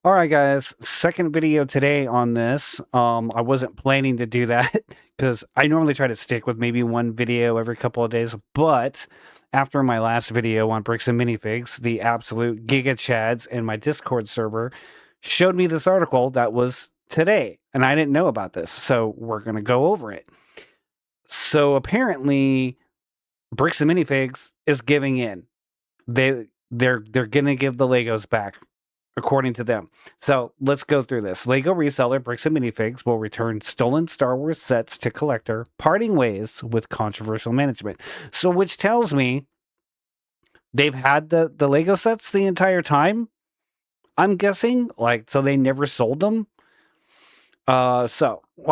All right, guys. Second video today on this. I wasn't planning to do that because I normally try to stick with maybe one video every couple of days. But after my last video on bricks and minifigs, the absolute giga chads in my Discord server showed me this article that was today, and I didn't know about this. So we're gonna go over it. So apparently, bricks and minifigs is giving in. They're gonna give the Legos back, according to them. So let's go through this. Lego reseller Bricks and Minifigs will return stolen Star Wars sets to collector, parting ways with controversial management. So, which tells me they've had the Lego sets the entire time. I'm guessing, so they never sold them. I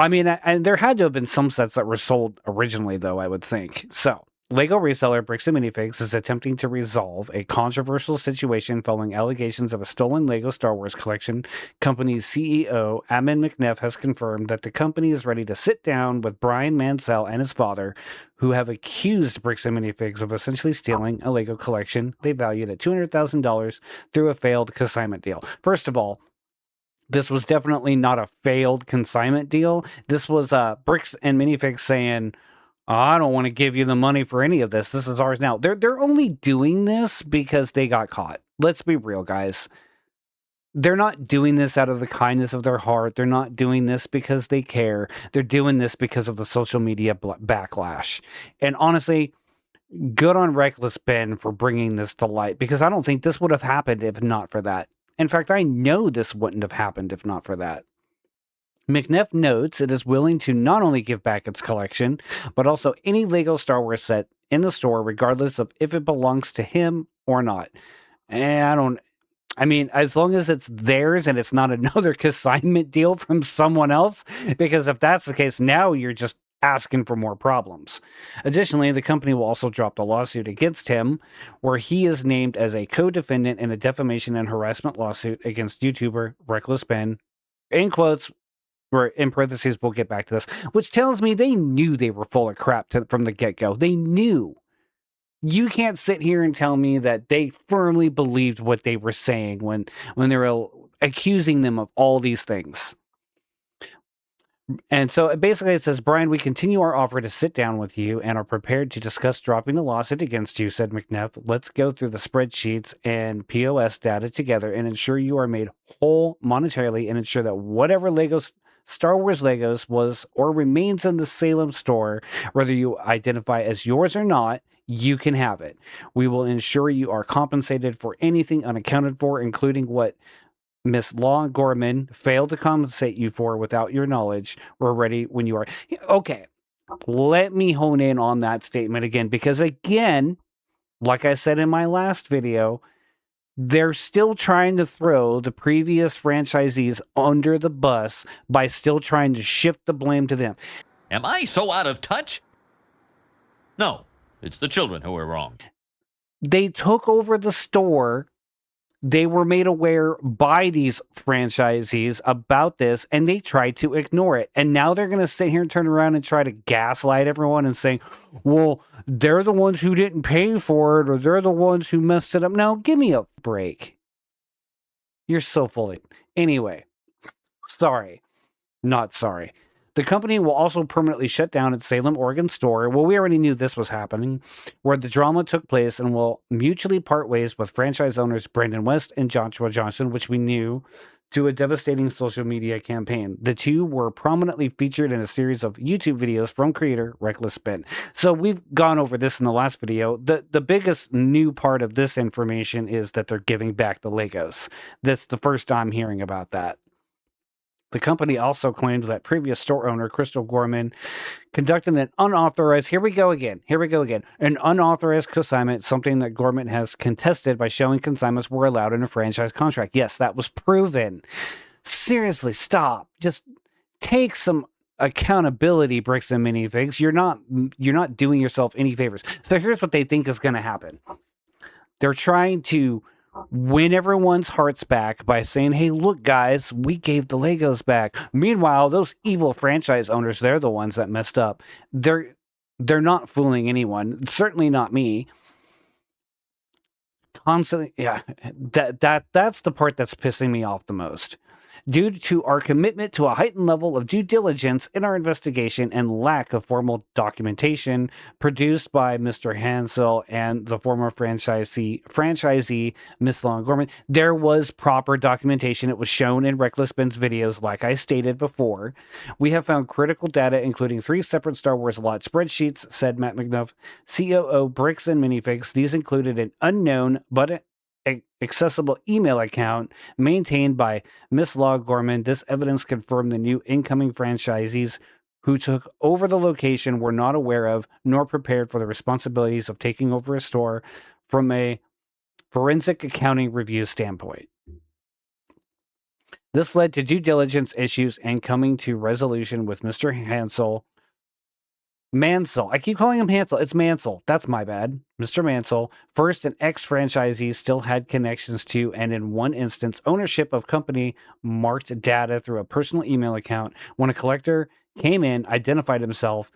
mean, and there had to have been some sets that were sold originally, though, I would think. So, Lego reseller Bricks and Minifigs is attempting to resolve a controversial situation following allegations of a stolen Lego Star Wars collection. Company's CEO, Amin McNeff, has confirmed that the company is ready to sit down with Brian Mansell and his father, who have accused Bricks and Minifigs of essentially stealing a Lego collection they valued at $200,000 through a failed consignment deal. First of all, this was definitely not a failed consignment deal. This was Bricks and Minifigs saying, I don't want to give you the money for any of this. This is ours now. They're only doing this because they got caught. Let's be real, guys. They're not doing this out of the kindness of their heart. They're not doing this because they care. They're doing this because of the social media backlash. And honestly, good on Reckless Ben for bringing this to light, because I don't think this would have happened if not for that. In fact, I know this wouldn't have happened if not for that. McNeff notes it is willing to not only give back its collection, but also any Lego Star Wars set in the store, regardless of if it belongs to him or not. And I mean, as long as it's theirs and it's not another consignment deal from someone else, because if that's the case, now you're just asking for more problems. Additionally, the company will also drop the lawsuit against him, where he is named as a co-defendant in a defamation and harassment lawsuit against YouTuber Reckless Ben. In quotes, or in parentheses, we'll get back to this, which tells me they knew they were full of crap from the get-go. They knew. You can't sit here and tell me that they firmly believed what they were saying when they were accusing them of all these things. And so basically it says, Brian, we continue our offer to sit down with you and are prepared to discuss dropping the lawsuit against you, said McNeff. Let's go through the spreadsheets and POS data together and ensure you are made whole monetarily and ensure that whatever Star Wars Legos was or remains in the Salem store, whether you identify as yours or not, you can have it. We will ensure you are compensated for anything unaccounted for, including what Miss Law Gorman failed to compensate you for without your knowledge. We're ready when you are. Okay, let me hone in on that statement again, because again, like I said in my last video, they're still trying to throw the previous franchisees under the bus by still trying to shift the blame to them. Am I so out of touch? No, it's the children who are wrong. They took over the store. They were made aware by these franchisees about this, and they tried to ignore it. And now they're going to sit here and turn around and try to gaslight everyone and say, well, they're the ones who didn't pay for it, or they're the ones who messed it up. Now, give me a break. You're so full of it. Anyway, sorry. Not sorry. The company will also permanently shut down its Salem, Oregon store. Well, we already knew this was happening, where the drama took place, and will mutually part ways with franchise owners Brandon West and Joshua Johnson, which we knew, to a devastating social media campaign. The two were prominently featured in a series of YouTube videos from creator Reckless Ben. So we've gone over this in the last video. The biggest new part of this information is that they're giving back the Legos. That's the first time hearing about that. The company also claimed that previous store owner, Crystal Gorman, conducted an unauthorized, here we go again, an unauthorized consignment, something that Gorman has contested by showing consignments were allowed in a franchise contract. Yes, that was proven. Seriously, stop. Just take some accountability, Bricks and Minifigs. You're not doing yourself any favors. So here's what they think is going to happen. They're trying to win everyone's hearts back by saying, hey, look, guys, we gave the Legos back. Meanwhile, those evil franchise owners, they're the ones that messed up. They're not fooling anyone. Certainly not me. constantly, yeah, that's the part that's pissing me off the most. Due to our commitment to a heightened level of due diligence in our investigation and lack of formal documentation produced by Mr. Hansel and the former franchisee Miss Long Gorman, there was proper documentation. It was shown in Reckless Ben's videos, like I stated before. We have found critical data, including 3 separate Star Wars lot spreadsheets, said Matt McNuff, COO Bricks and Minifigs. These included an unknown but accessible email account maintained by Miss Law Gorman. This evidence confirmed the new incoming franchisees who took over the location were not aware of nor prepared for the responsibilities of taking over a store from a forensic accounting review standpoint. This led to due diligence issues and coming to resolution with Mr. Mansell. I keep calling him Hansel. It's Mansell. That's my bad. Mr. Mansell, first an ex-franchisee, still had connections to, and in one instance, ownership of company marked data through a personal email account. When a collector came in, identified himself,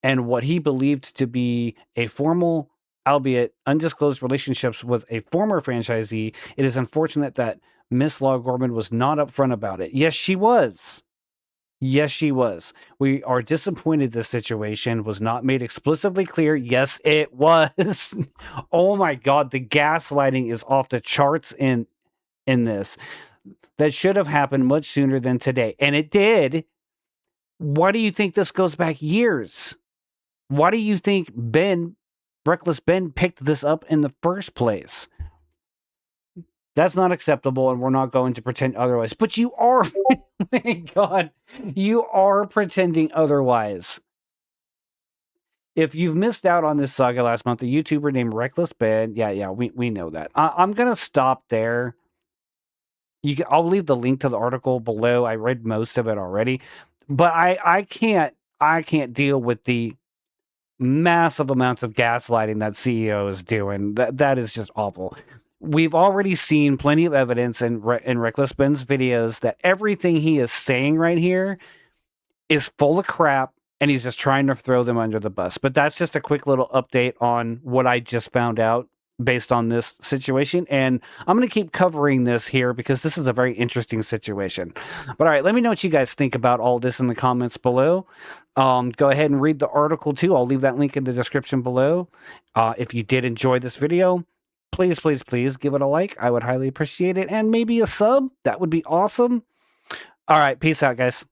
and what he believed to be a formal, albeit undisclosed relationships with a former franchisee, it is unfortunate that Miss Law Gorman was not upfront about it. Yes, she was. Yes, she was. We are disappointed this situation was not made explicitly clear. Yes, it was. Oh my God, the gaslighting is off the charts in this. That should have happened much sooner than today. And it did. Why do you think this goes back years? Why do you think Reckless Ben picked this up in the first place? That's not acceptable, and we're not going to pretend otherwise. But you are, thank God, you are pretending otherwise. If you've missed out on this saga last month, a YouTuber named Reckless Ben, yeah, we know that. I'm gonna stop there. I'll leave the link to the article below. I read most of it already, but I can't deal with the massive amounts of gaslighting that CEO is doing. That is just awful. We've already seen plenty of evidence in Reckless Ben's videos that everything he is saying right here is full of crap, and he's just trying to throw them under the bus. But that's just a quick little update on what I just found out based on this situation. And I'm going to keep covering this here because this is a very interesting situation. But all right, let me know what you guys think about all this in the comments below. Go ahead and read the article too. I'll leave that link in the description below. If you did enjoy this video, please give it a like. I would highly appreciate it. And maybe a sub. That would be awesome. All right. Peace out, guys.